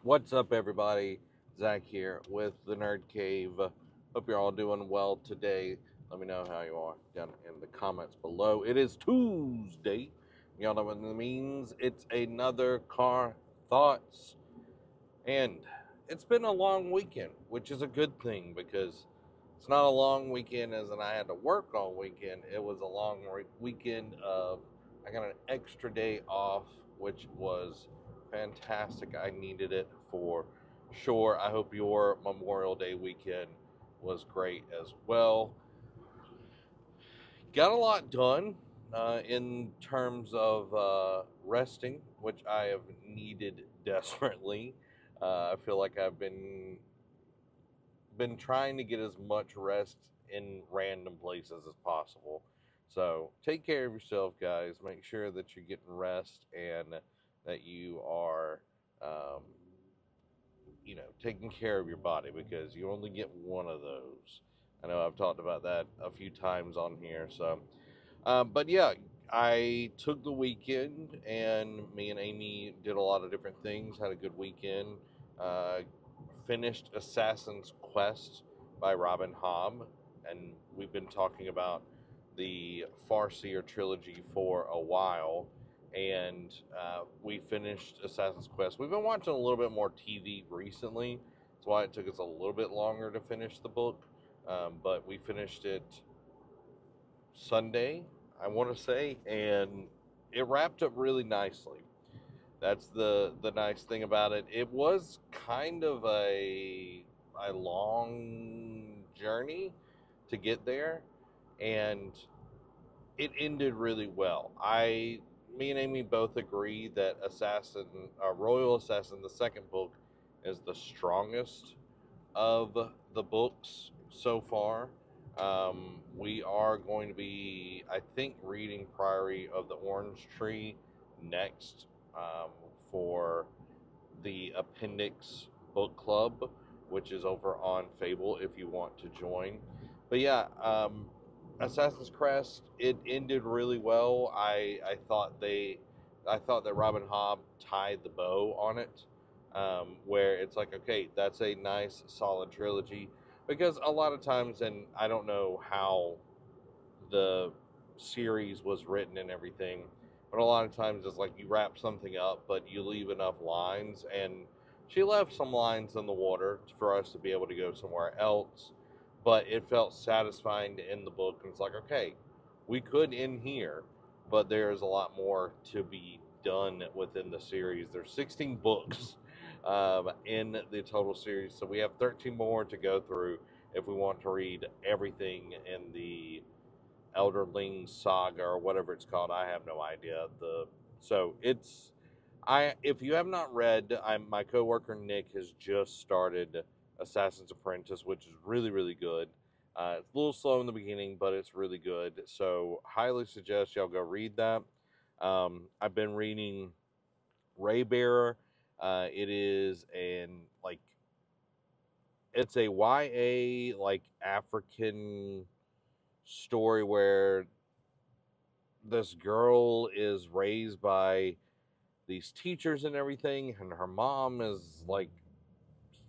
What's up, everybody? Zach here with the Nerd Cave. Hope you're all doing well today. Let me know how you are down in the comments below. It is Tuesday. Y'all know what that means. It's another Car Thoughts. And it's been a long weekend, which is a good thing because it's not a long weekend as in I had to work all weekend. It was a long weekend of, I got an extra day off, which was fantastic. I needed it for sure. I hope your Memorial Day weekend was great as well. Got a lot done in terms of resting, which I have needed desperately. I feel like I've been trying to get as much rest in random places as possible. So take care of yourself, guys. Make sure that you're getting rest and that you are, um, taking care of your body because you only get one of those. I know I've talked about that a few times on here. So, but yeah, I took the weekend and me and Amy did a lot of different things. Had a good weekend. Uh, Finished Assassin's Quest by Robin Hobb, and we've been talking about the Farseer trilogy for a while. And we finished Assassin's Quest. We've been watching a little bit more TV recently. That's why it took us a little bit longer to finish the book. But we finished it Sunday, I want to say, and it wrapped up really nicely. That's the nice thing about it. It was kind of a long journey to get there, and it ended really well. Me and Amy both agree that Royal Assassin, the second book, is the strongest of the books so far. We are going to be, I think, reading Priory of the Orange Tree next, um, for the Appendix Book Club, which is over on Fable if you want to join. But yeah, Assassin's Crest, it ended really well. I thought that Robin Hobb tied the bow on it, where it's like, okay, that's a nice solid trilogy. Because a lot of times, and I don't know how the series was written and everything, but a lot of times it's like you wrap something up, but you leave enough lines, and she left some lines in the water for us to be able to go somewhere else. But it felt satisfying to end the book, and it's like, okay, we could end here, but there's a lot more to be done within the series. There's 16 books in the total series, so we have 13 more to go through if we want to read everything in the Elderling Saga or whatever it's called. I have no idea. So it's I if you have not read, my coworker Nick has just started Assassin's Apprentice, which is really really good. It's a little slow in the beginning, but it's really good. So highly suggest y'all go read that. I've been reading Raybearer. It is it's a YA like African story where this girl is raised by these teachers and everything, and her mom is like,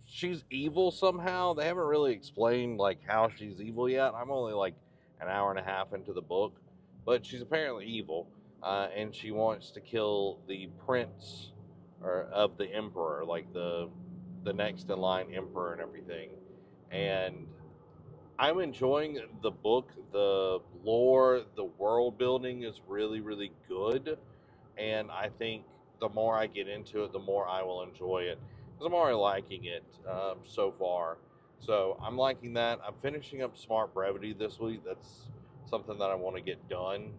she's evil somehow. They haven't really explained like how she's evil yet. I'm only like an hour and a half into the book, but she's apparently evil, and she wants to kill the prince or of the emperor, like the next in line emperor and everything. And I'm enjoying the book. The lore, the world building is really, really good. And I think the more I get into it, the more I will enjoy it. Because I'm already liking it so far. So I'm liking that. I'm finishing up Smart Brevity this week. That's something that I want to get done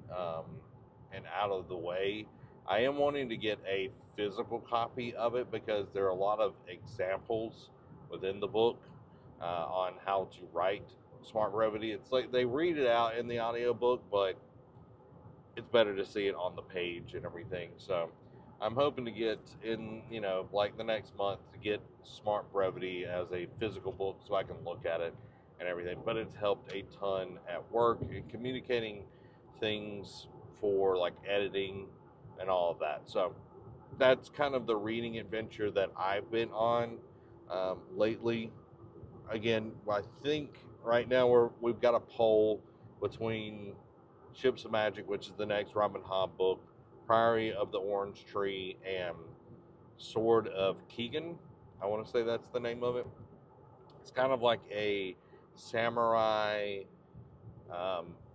and out of the way. I am wanting to get a physical copy of it because there are a lot of examples within the book on how to write Smart Brevity. It's like they read it out in the audiobook, but it's better to see it on the page and everything. So I'm hoping to get in, like the next month to get Smart Brevity as a physical book so I can look at it and everything. But it's helped a ton at work and communicating things for like editing and all of that. So that's kind of the reading adventure that I've been on lately. Again, I think right now we've got a poll between Ships of Magic, which is the next Robin Hobb book, Priory of the Orange Tree, and Sword of Keegan. I want to say that's the name of it. It's kind of like a samurai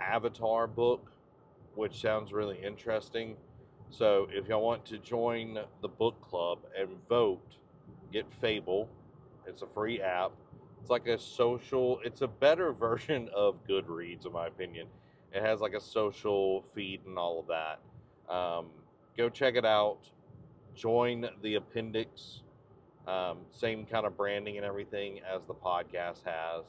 avatar book, which sounds really interesting. So if y'all want to join the book club and vote, get Fable. It's a free app. It's like a social, it's a better version of Goodreads, in my opinion. It has like a social feed and all of that. Um, Go check it out. Join the appendix. Same kind of branding and everything as the podcast has.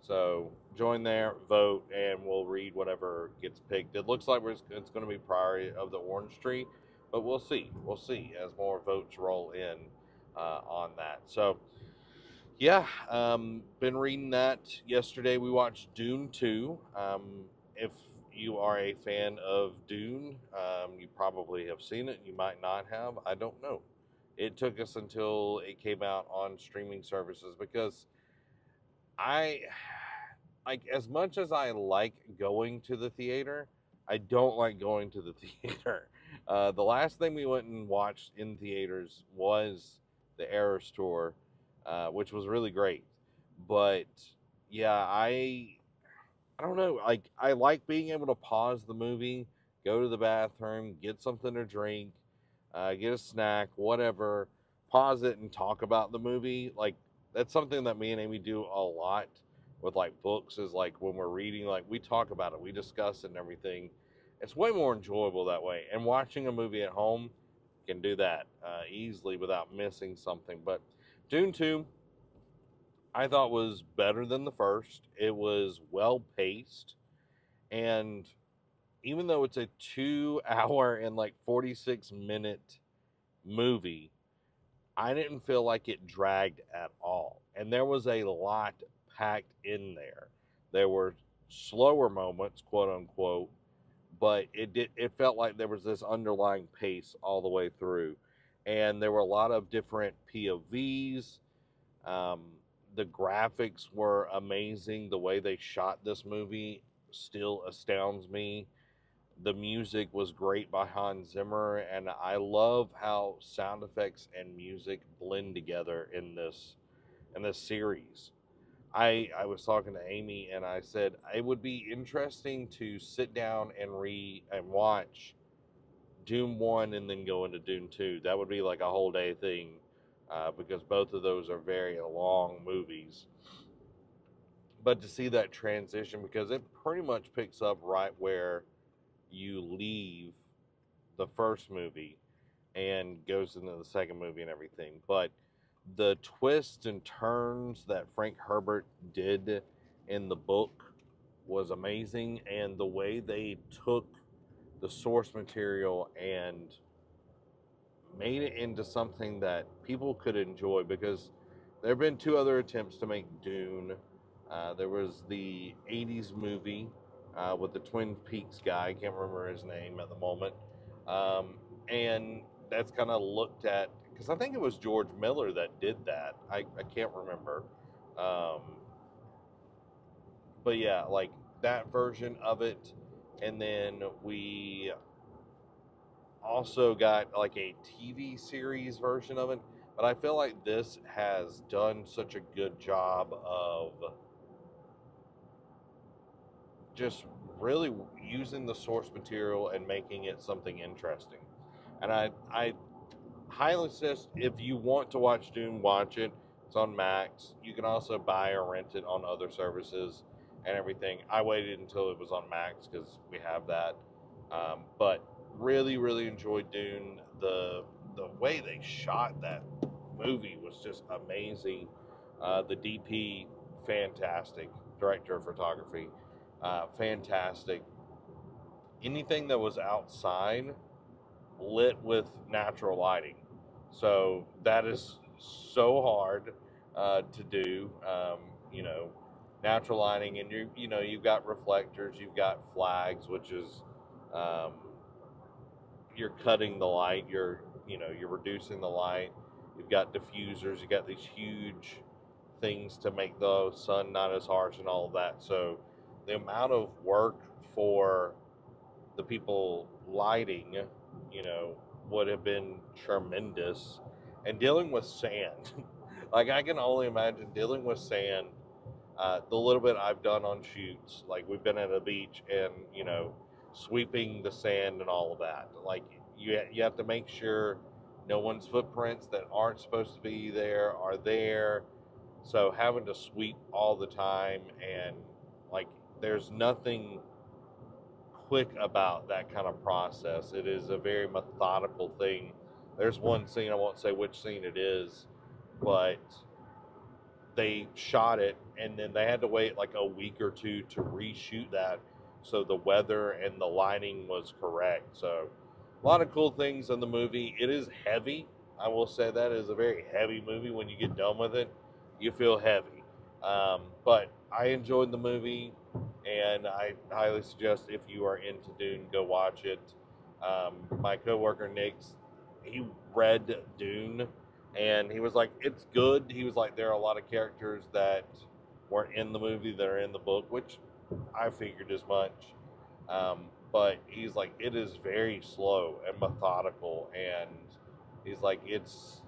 So join there, vote, and we'll read whatever gets picked. It looks like it's going to be Priory of the Orange Tree, but we'll see. We'll see as more votes roll in on that. So, yeah, been reading that. Yesterday we watched Dune 2. If you are a fan of Dune, you probably have seen it. You might not have. I don't know. It took us until it came out on streaming services because I like, as much as I like going to the theater, I don't like going to the theater. The last thing we went and watched in theaters was the Eras Tour, which was really great. But yeah, I don't know. Like, I like being able to pause the movie, go to the bathroom, get something to drink, get a snack, whatever, pause it and talk about the movie. Like, that's something that me and Amy do a lot with like books, is like when we're reading, like we talk about it, we discuss it and everything. It's way more enjoyable that way. And watching a movie at home can do that easily without missing something. But Dune 2, I thought was better than the first. It was well paced. And even though it's a 2 hour and like 46-minute movie, I didn't feel like it dragged at all. And there was a lot packed in there. There were slower moments, quote unquote, but it felt like there was this underlying pace all the way through. And there were a lot of different POVs. Um, the graphics were amazing. The way they shot this movie still astounds me. The music was great by Hans Zimmer, and I love how sound effects and music blend together in this series. I was talking to Amy and I said it would be interesting to sit down and read and watch Doom 1 and then go into Doom 2. That would be like a whole day thing, because both of those are very long movies. But to see that transition, because it pretty much picks up right where you leave the first movie and goes into the second movie and everything. But the twists and turns that Frank Herbert did in the book was amazing, and the way they took the source material and made it into something that people could enjoy, because there have been two other attempts to make Dune. There was the 80s movie with the Twin Peaks guy. I can't remember his name at the moment. And that's kind of looked at, because I think it was George Miller that did that. I can't remember. Um, but yeah, like that version of it. And then we also got like a TV series version of it. But I feel like this has done such a good job of just really using the source material and making it something interesting. And I highly suggest, if you want to watch Dune, watch it. It's on Max. You can also buy or rent it on other services and everything. I waited until it was on Max because we have that. But really, really enjoyed Dune. The way they shot that movie was just amazing. The DP, fantastic. Director of photography, fantastic. Anything that was outside lit with natural lighting. So that is so hard to do. You know, natural lighting, and you've got reflectors, you've got flags, which is um, you're cutting the light. You're you're reducing the light. You've got diffusers. You got these huge things to make the sun not as harsh and all of that. So the amount of work for the people lighting, you know, would have been tremendous. And dealing with sand, like I can only imagine dealing with sand. The little bit I've done on shoots, like we've been at a beach and sweeping the sand and all of that. Like you have to make sure no one's footprints that aren't supposed to be there are there. So having to sweep all the time, and like there's nothing quick about that kind of process. It is a very methodical thing. There's one scene, I won't say which scene it is, but they shot it and then they had to wait like a week or two to reshoot that so the weather and the lighting was correct. So a lot of cool things in the movie. It is heavy. I will say that it is a very heavy movie. When you get done with it, you feel heavy. But I enjoyed the movie, and I highly suggest if you are into Dune, go watch it. My coworker Nick, he read Dune, and he was like, "It's good." He was like, "There are a lot of characters that weren't in the movie that are in the book," which I figured as much. But he's like, it is very slow and methodical, and he's like, it's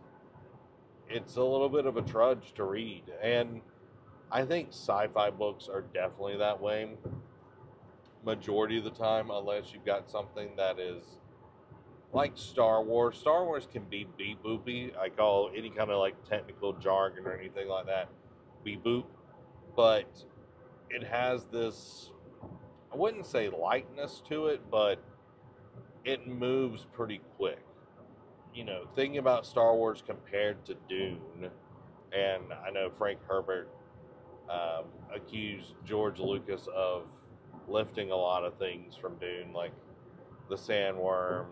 a little bit of a trudge to read. And I think sci-fi books are definitely that way majority of the time, unless you've got something that is like Star Wars. Star Wars can be beep boopy. I call any kind of like technical jargon or anything like that beep boop, but it has this, I wouldn't say lightness to it, but it moves pretty quick. Thinking about Star Wars compared to Dune, and I know Frank Herbert accused George Lucas of lifting a lot of things from Dune, like the sandworm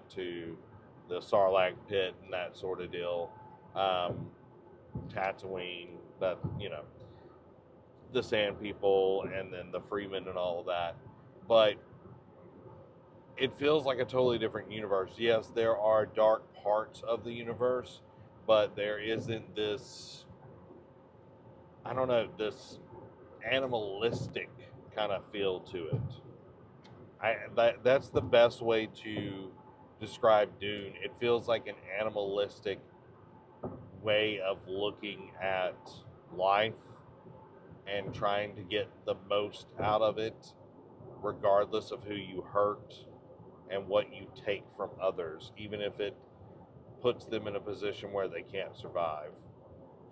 to the Sarlacc pit and that sort of deal. Tatooine, that, the Sand People, and then the Freeman and all of that. But it feels like a totally different universe. Yes, there are dark parts of the universe, but there isn't this, I don't know, this animalistic kind of feel to it. That's the best way to describe Dune. It feels like an animalistic way of looking at life and trying to get the most out of it, regardless of who you hurt and what you take from others, even if it puts them in a position where they can't survive.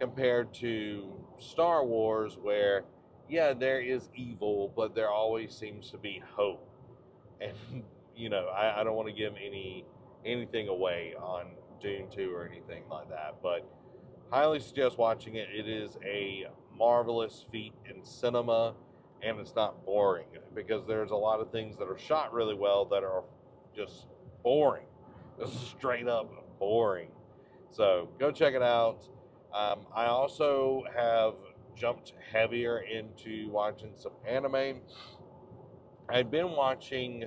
Compared to Star Wars, where, yeah, there is evil, but there always seems to be hope. And, I don't want to give anything away on Dune 2 or anything like that, but highly suggest watching it. It is a marvelous feat in cinema, and it's not boring, because there's a lot of things that are shot really well that are just boring, just straight up boring. So go check it out. I also have jumped heavier into watching some anime. I'd been watching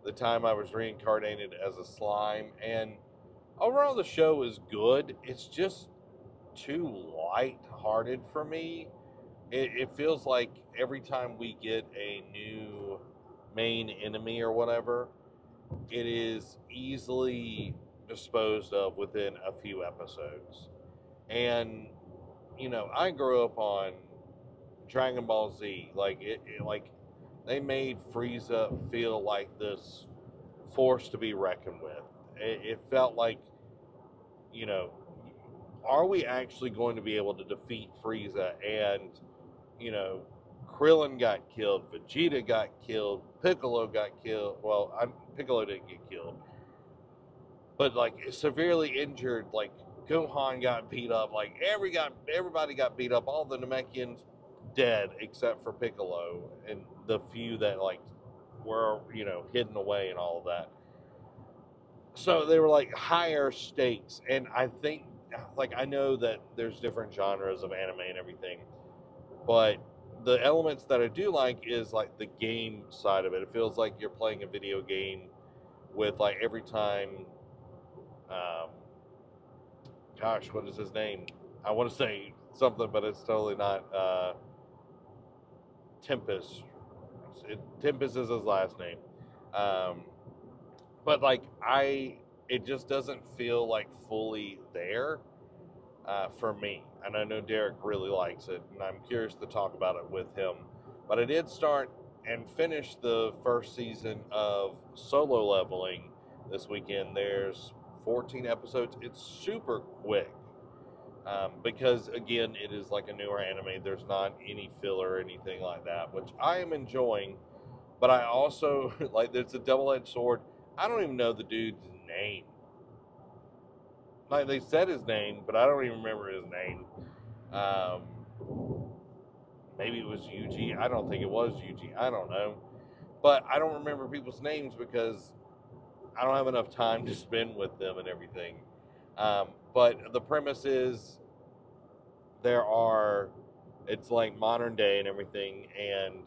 The Time I Was Reincarnated as a Slime, and overall the show is good. It's just too light-hearted for me. It feels like every time we get a new main enemy or whatever, it is easily disposed of within a few episodes. And I grew up on Dragon Ball Z. Like they made Frieza feel like this force to be reckoned with. It felt like, you know, are we actually going to be able to defeat Frieza? And, Krillin got killed, Vegeta got killed, Piccolo got killed. Well, Piccolo didn't get killed, but like severely injured. Like Gohan got beat up. Like everybody got beat up. All the Namekians dead except for Piccolo and the few that like were hidden away and all of that. So they were like higher stakes, and I think, like, I know that there's different genres of anime and everything, but the elements that I do like is like the game side of it. It feels like you're playing a video game with, like, every time Um, Gosh, what is his name? I want to say something, but it's totally not. Tempest. Tempest is his last name. Um, but like it just doesn't feel like fully there for me. And I know Derek really likes it, and I'm curious to talk about it with him. But I did start and finish the first season of Solo Leveling this weekend. There's 14 episodes. It's super quick. Because again, it is like a newer anime. There's not any filler or anything like that, which I am enjoying. But I also like there's a double-edged sword. I don't even know the dude's name. Like they said his name, but I don't even remember his name. Um, Maybe it was Yuji. I don't think it was Yuji. I don't know. But I don't remember people's names because I don't have enough time to spend with them and everything. But the premise is there are, it's like modern day and everything, and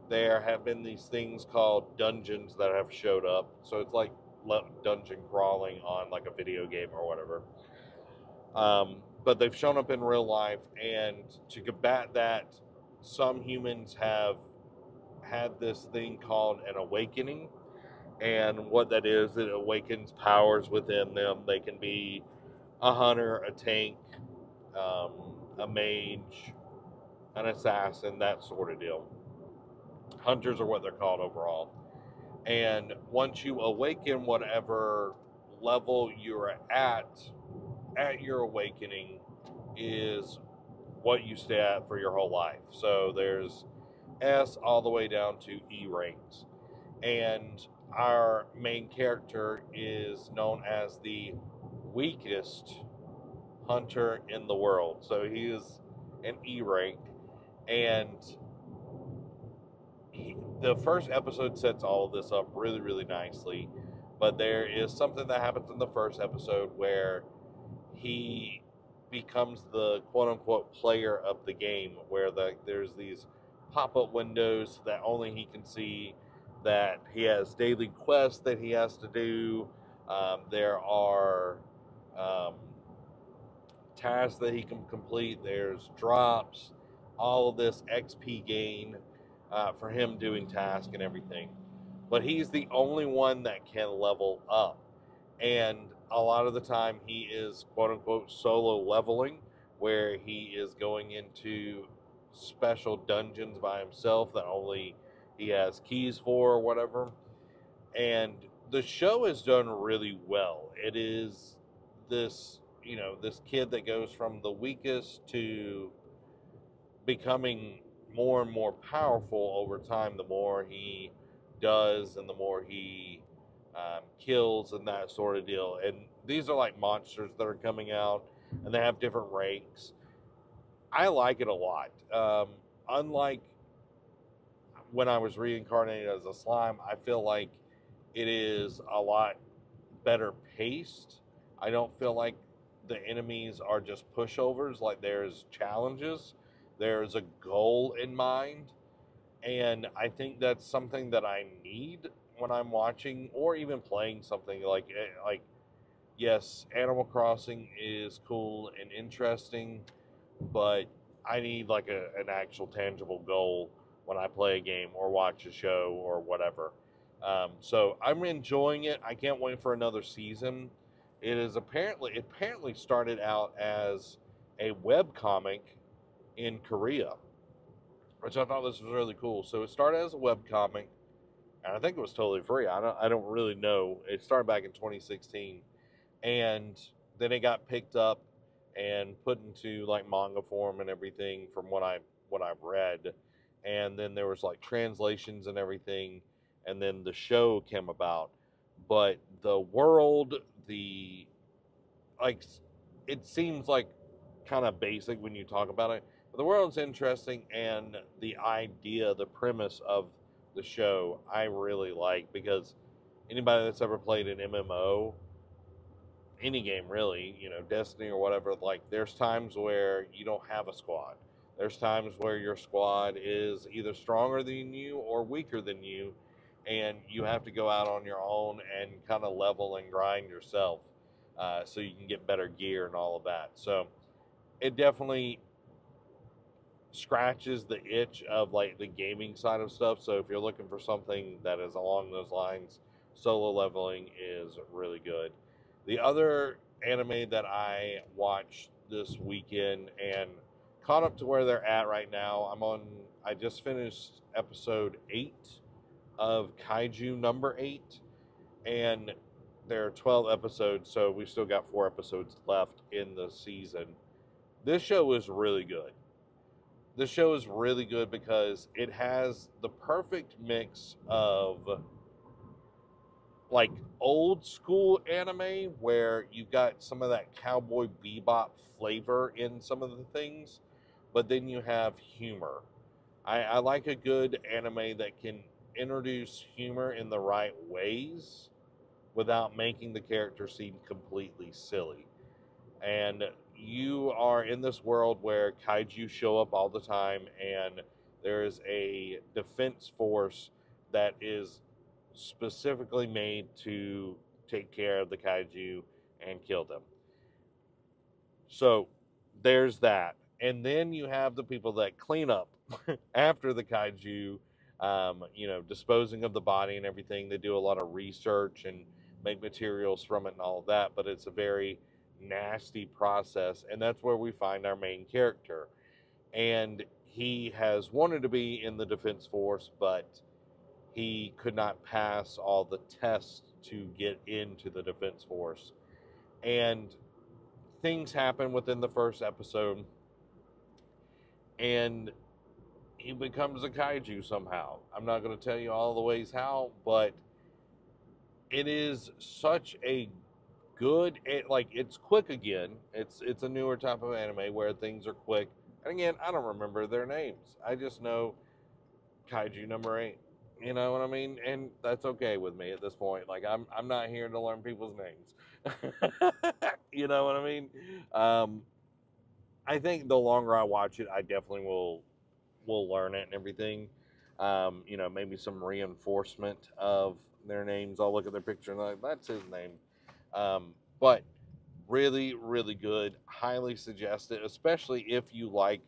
there have been these things called dungeons that have showed up. So it's like dungeon crawling on like a video game or whatever. But they've shown up in real life, and to combat that, some humans have had this thing called an awakening. And what that is, it awakens powers within them. They can be a hunter, a tank, um, a mage, an assassin, that sort of deal. Hunters are what they're called overall. And once you awaken whatever level you're at your awakening is what you stay at for your whole life. So there's S all the way down to E ranks. And our main character is known as the weakest hunter in the world. So he is an E rank. And the first episode sets all of this up really, really nicely. But there is something that happens in the first episode where he becomes the quote unquote player of the game, where there's these pop up windows that only he can see, that he has daily quests that he has to do. There are um, tasks that he can complete, there's drops, all of this XP gain for him doing tasks and everything. But he's the only one that can level up. And a lot of the time he is quote unquote solo leveling, where he is going into special dungeons by himself that only he has keys for or whatever. And the show is done really well. It is this, this kid that goes from the weakest to becoming more and more powerful over time, the more he does and the more he kills and that sort of deal. And these are like monsters that are coming out, and they have different ranks. I like it a lot. Unlike when I was reincarnated as a slime, I feel like it is a lot better paced. I don't feel like the enemies are just pushovers, like there's challenges, there's a goal in mind. And I think that's something that I need when I'm watching or even playing something like yes, Animal Crossing is cool and interesting, but I need like an actual tangible goal when I play a game or watch a show or whatever. So I'm enjoying it. I can't wait for another season. It apparently started out as a web comic in Korea, which I thought this was really cool. So it started as a web comic, and I think it was totally free. I don't really know. It started back in 2016, and then it got picked up and put into like manga form and everything from what I've read. And then there was like translations and everything, and then the show came about. But the world, the like it seems like kind of basic when you talk about it, but the world's interesting, and the idea, the premise of the show I really like, because anybody that's ever played an MMO, any game really, Destiny or whatever, like there's times where you don't have a squad. There's times where your squad is either stronger than you or weaker than you, and you have to go out on your own and kind of level and grind yourself. so you can get better gear and all of that. So it definitely scratches the itch of like the gaming side of stuff. So if you're looking for something that is along those lines, Solo Leveling is really good. The other anime that I watched this weekend and caught up to where they're at right now, I just finished episode 8 of Kaiju number 8, and there are 12 episodes, so we still got 4 episodes left in the season. This show is really good. This show is really good because it has the perfect mix of like old school anime where you've got some of that cowboy bebop flavor in some of the things, but then you have humor. I like a good anime that can introduce humor in the right ways without making the character seem completely silly. And you are in this world where kaiju show up all the time, and there is a defense force that is specifically made to take care of the kaiju and kill them. So there's that. And then you have the people that clean up after the kaiju, disposing of the body and everything. They do a lot of research and make materials from it and all of that, but it's a very nasty process. And that's where we find our main character. And he has wanted to be in the Defense Force, but he could not pass all the tests to get into the Defense Force. And things happen within the first episode, and he becomes a kaiju somehow. I'm not going to tell you all the ways how, but it is such a good, it's quick again. It's a newer type of anime where things are quick. And again, I don't remember their names. I just know kaiju number 8. You know what I mean? And that's okay with me at this point. Like I'm not here to learn people's names. You know what I mean? I think the longer I watch it, I definitely will learn it and everything. Maybe some reinforcement of their names. I'll look at their picture and like, that's his name. But really, really good. Highly suggest it, especially if you like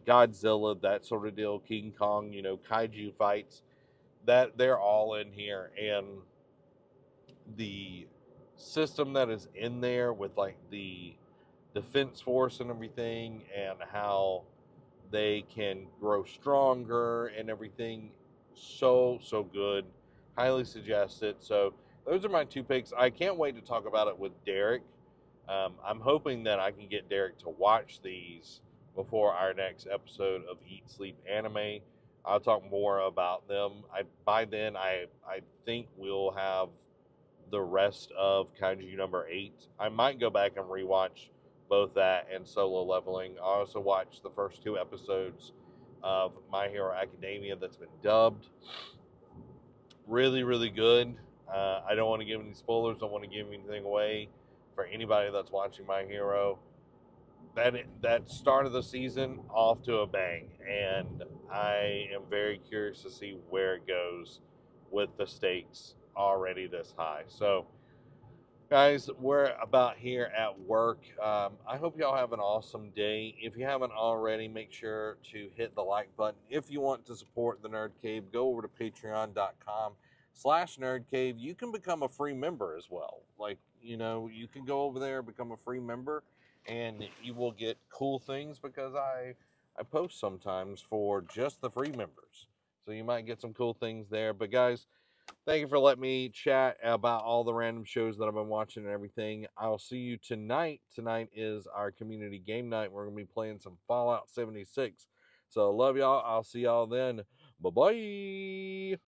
Godzilla, that sort of deal, King Kong, kaiju fights. That they're all in here, and the system that is in there with like the defense force and everything, and how they can grow stronger and everything. So good. Highly suggest it. So those are my 2 picks. I can't wait to talk about it with Derek. I'm hoping that I can get Derek to watch these before our next episode of Eat Sleep Anime. I'll talk more about them. By then I think we'll have the rest of Kaiju number 8. I might go back and rewatch both that and Solo Leveling. I also watched the first 2 episodes of My Hero Academia that's been dubbed. Really, really good. I don't want to give any spoilers. Don't want to give anything away for anybody that's watching My Hero. That start of the season off to a bang, and I am very curious to see where it goes with the stakes already this high. So guys, we're about here at work. I hope y'all have an awesome day. If you haven't already, make sure to hit the like button. If you want to support the Nerd Cave, go over to patreon.com/nerdcave. You can become a free member as well. You can go over there, become a free member, and you will get cool things because I post sometimes for just the free members. So you might get some cool things there. But guys, thank you for letting me chat about all the random shows that I've been watching and everything. I'll see you tonight. Tonight is our community game night. We're going to be playing some Fallout 76. So love y'all. I'll see y'all then. Bye-bye.